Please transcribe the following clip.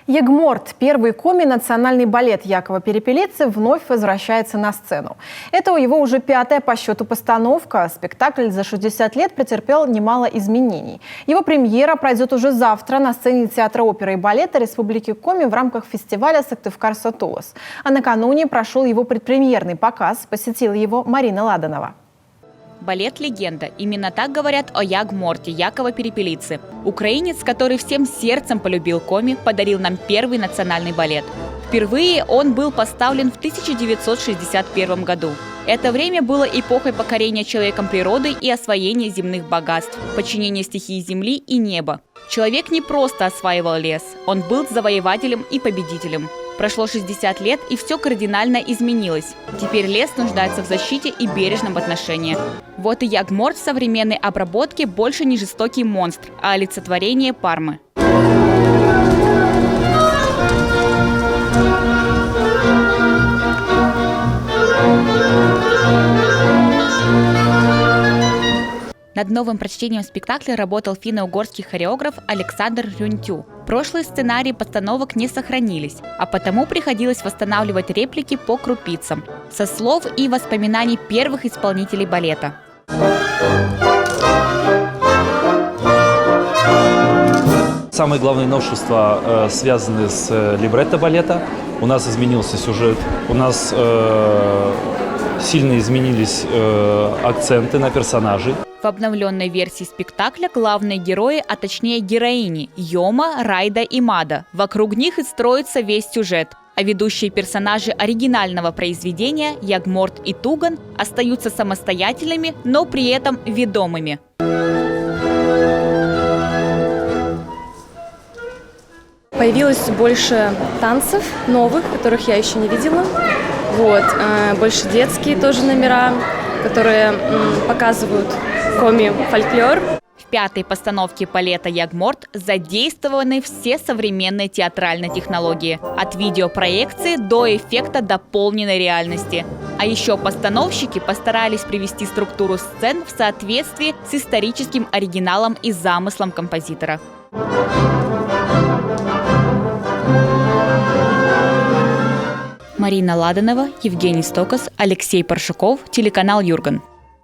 Ягморт, первый коми национальный балет Якова Перепелицы, вновь возвращается на сцену. Это его уже 5-я по счету постановка. Спектакль за 60 лет претерпел немало изменений. Его премьера пройдет уже завтра на сцене Театра оперы и балета Республики Коми в рамках фестиваля «Сыктывкар-Сотулос». А накануне прошел его предпремьерный показ, посетила его Марина Ладанова. Балет «Легенда». Именно так говорят о Ягморте Якова Перепелицы. Украинец, который всем сердцем полюбил Коми, подарил нам первый национальный балет. Впервые он был поставлен в 1961 году. Это время было эпохой покорения человеком природы и освоения земных богатств, подчинения стихии земли и неба. Человек не просто осваивал лес, он был завоевателем и победителем. Прошло 60 лет, и все кардинально изменилось. Теперь лес нуждается в защите и бережном отношении. Вот и Ягморт в современной обработке больше не жестокий монстр, а олицетворение Пармы. Над новым прочтением спектакля работал финно-угорский хореограф Александр Рюнтю. Прошлые сценарии постановок не сохранились, а потому приходилось восстанавливать реплики по крупицам, со слов и воспоминаний первых исполнителей балета. Самые главные новшества связаны с либретто балета. У нас изменился сюжет, у нас сильно изменились акценты на персонажей. В обновленной версии спектакля главные герои, а точнее героини – Йома, Райда и Мада. Вокруг них и строится весь сюжет. А ведущие персонажи оригинального произведения Ягморт и Туган остаются самостоятельными, но при этом ведомыми. Появилось больше танцев новых, которых я еще не видела. Больше детские тоже номера, которые показывают коми-фольклор. В 5-й постановке балета «Ягморт» задействованы все современные театральные технологии. От видеопроекции до эффекта дополненной реальности. А еще постановщики постарались привести структуру сцен в соответствии с историческим оригиналом и замыслом композитора. Марина Ладанова, Евгений Стокос, Алексей Паршуков, телеканал Юрган.